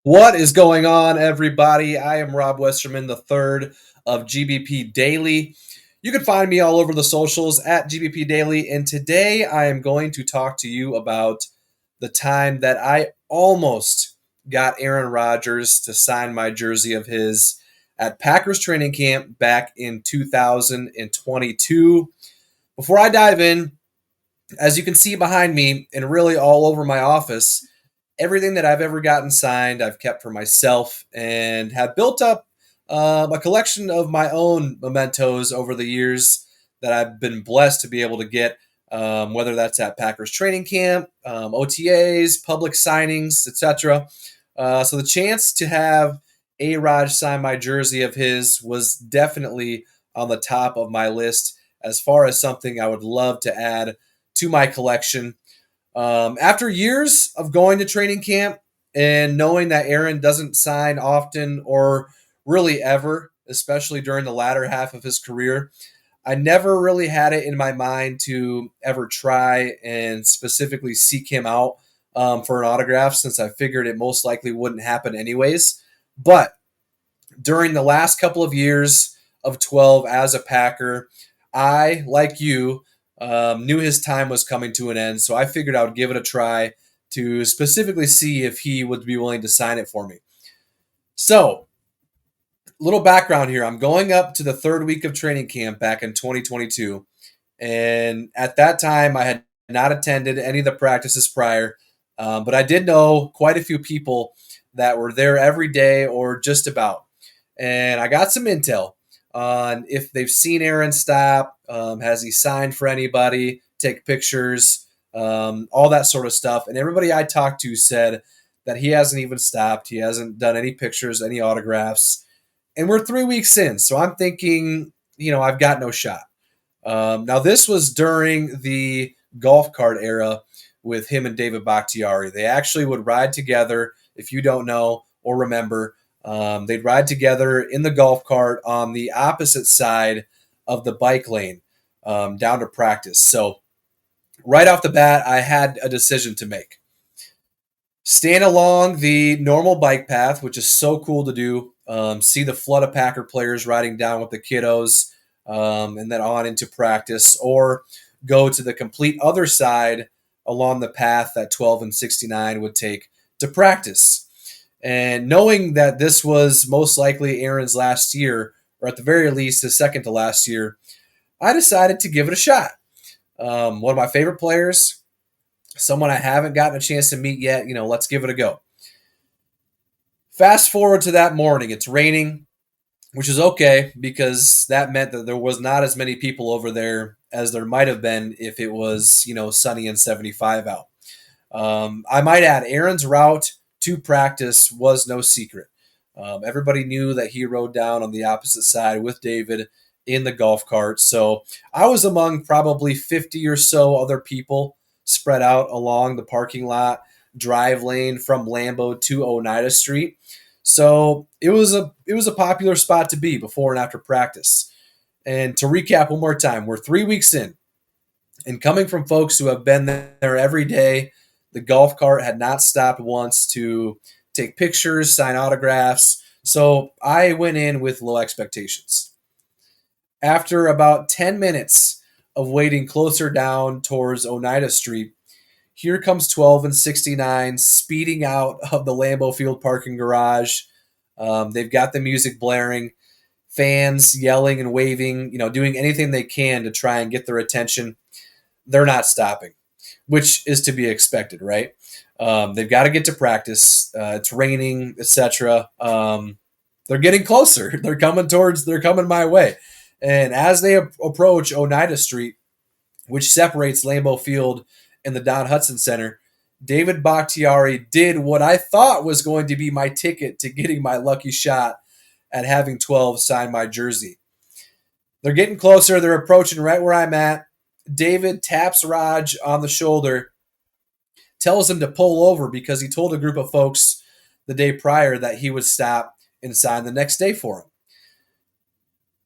What is going on, everybody? I am Rob Westerman, the third of GBP Daily. You can find me all over the socials at GBP Daily, and today I am going to talk to you about the time that I almost got Aaron Rodgers to sign my jersey of his at Packers training camp back in 2022. Before I dive in, as you can see behind me and really all over my office, everything that I've ever gotten signed, I've kept for myself and have built up a collection of my own mementos over the years that I've been blessed to be able to get, whether that's at Packers training camp, OTAs, public signings, etc. So the chance to have A Rod sign my jersey of his was definitely on the top of my list as far as something I would love to add to my collection. After years of going to training camp and knowing that Aaron doesn't sign often or really ever, especially during the latter half of his career, I never really had it in my mind to ever try and specifically seek him out for an autograph since I figured it most likely wouldn't happen anyways. But during the last couple of years of 12 as a Packer, I, like you, knew his time was coming to an end. So I figured I would give it a try to specifically see if he would be willing to sign it for me. So, little background here. I'm going up to the third week of training camp back in 2022. And at that time, I had not attended any of the practices prior, but I did know quite a few people that were there every day or just about. And I got some intel on if they've seen Aaron stop, has he signed for anybody, take pictures, all that sort of stuff. And everybody I talked to said that he hasn't even stopped. He hasn't done any pictures, any autographs. And we're 3 weeks in. So I'm thinking, I've got no shot. Now, this was during the golf cart era with him and David Bakhtiari. They actually would ride together, if you don't know or remember. They'd ride together in the golf cart on the opposite side of the bike lane down to practice. So, right off the bat, I had a decision to make. Stand along the normal bike path, which is so cool to do. See the flood of Packer players riding down with the kiddos and then on into practice, or go to the complete other side along the path that 12 and 69 would take to practice. And knowing that this was most likely Aaron's last year, or at the very least his second to last year, I decided to give it a shot. One of my favorite players, someone I haven't gotten a chance to meet yet, let's give it a go. Fast forward to that morning, it's raining, which is okay because that meant that there was not as many people over there as there might have been if it was, sunny and 75 out. I might add, Aaron's route to practice was no secret. Everybody knew that he rode down on the opposite side with David in the golf cart. So I was among probably 50 or so other people spread out along the parking lot drive lane from Lambeau to Oneida Street. So it was a popular spot to be before and after practice. And to recap one more time, we're 3 weeks in, and coming from folks who have been there every day, the golf cart had not stopped once to take pictures, sign autographs. So I went in with low expectations. After about 10 minutes of waiting closer down towards Oneida Street, here comes 12 and 69 speeding out of the Lambeau Field parking garage. They've got the music blaring, fans yelling and waving, doing anything they can to try and get their attention. They're not stopping, which is to be expected, right? They've got to get to practice. It's raining, etc. They're getting closer. They're coming my way. And as they approach Oneida Street, which separates Lambeau Field and the Don Hutson Center, David Bakhtiari did what I thought was going to be my ticket to getting my lucky shot at having 12 sign my jersey. They're getting closer. They're approaching right where I'm at. David taps Raj on the shoulder, tells him to pull over because he told a group of folks the day prior that he would stop and sign the next day for him.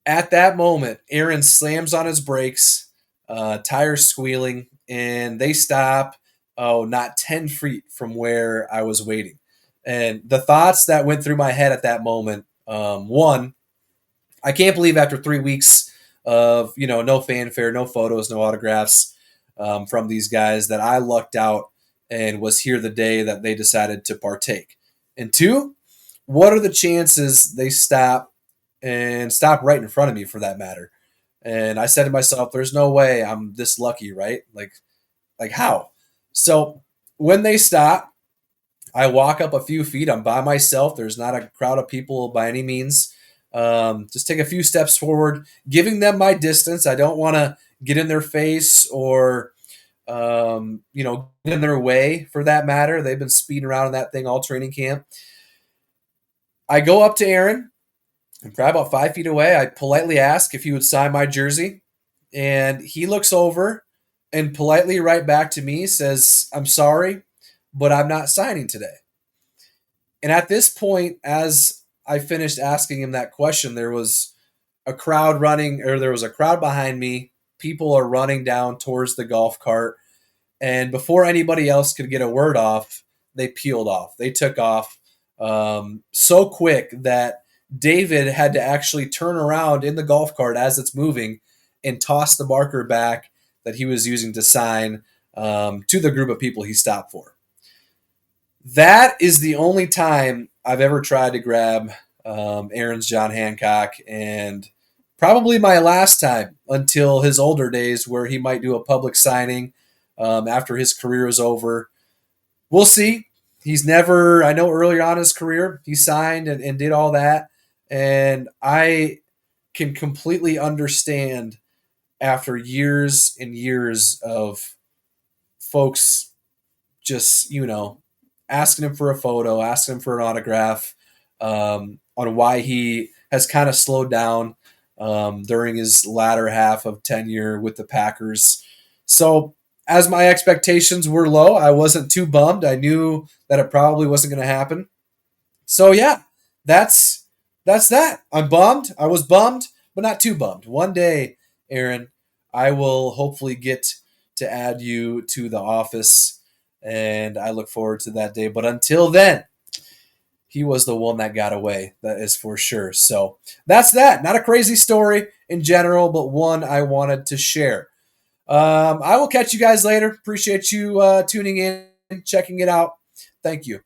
At that moment, Aaron slams on his brakes, tires squealing, and they stop, not 10 feet from where I was waiting. And the thoughts that went through my head at that moment, one, I can't believe after 3 weeks of no fanfare, no photos, no autographs from these guys that I lucked out and was here the day that they decided to partake. And two, what are the chances they stop right in front of me for that matter? And I said to myself, "There's no way I'm this lucky, right? Like how?" So when they stop, I walk up a few feet. I'm by myself. There's not a crowd of people by any means. Just take a few steps forward, giving them my distance. I don't want to get in their face or, get in their way for that matter. They've been speeding around in that thing all training camp. I go up to Aaron, and probably about 5 feet away. I politely ask if he would sign my jersey. And he looks over and politely right back to me says, "I'm sorry, but I'm not signing today." And at this point, as I finished asking him that question, there was a crowd behind me. People are running down towards the golf cart. And before anybody else could get a word off, they peeled off. They took off so quick that David had to actually turn around in the golf cart as it's moving and toss the marker back that he was using to sign to the group of people he stopped for. That is the only time I've ever tried to grab Aaron's John Hancock, and probably my last time until his older days where he might do a public signing after his career is over. We'll see. I know earlier on in his career, he signed and did all that. And I can completely understand after years and years of folks just, asking him for a photo, asking him for an autograph, on why he has kind of slowed down during his latter half of tenure with the Packers. So, as my expectations were low, I wasn't too bummed. I knew that it probably wasn't going to happen. So, yeah, that's that. I'm bummed. I was bummed, but not too bummed. One day, Aaron, I will hopefully get to add you to the office, and I look forward to that day. But until then, he was the one that got away. That is for sure. So that's that. Not a crazy story in general, but one I wanted to share. I will catch you guys later. Appreciate you tuning in, checking it out. Thank you.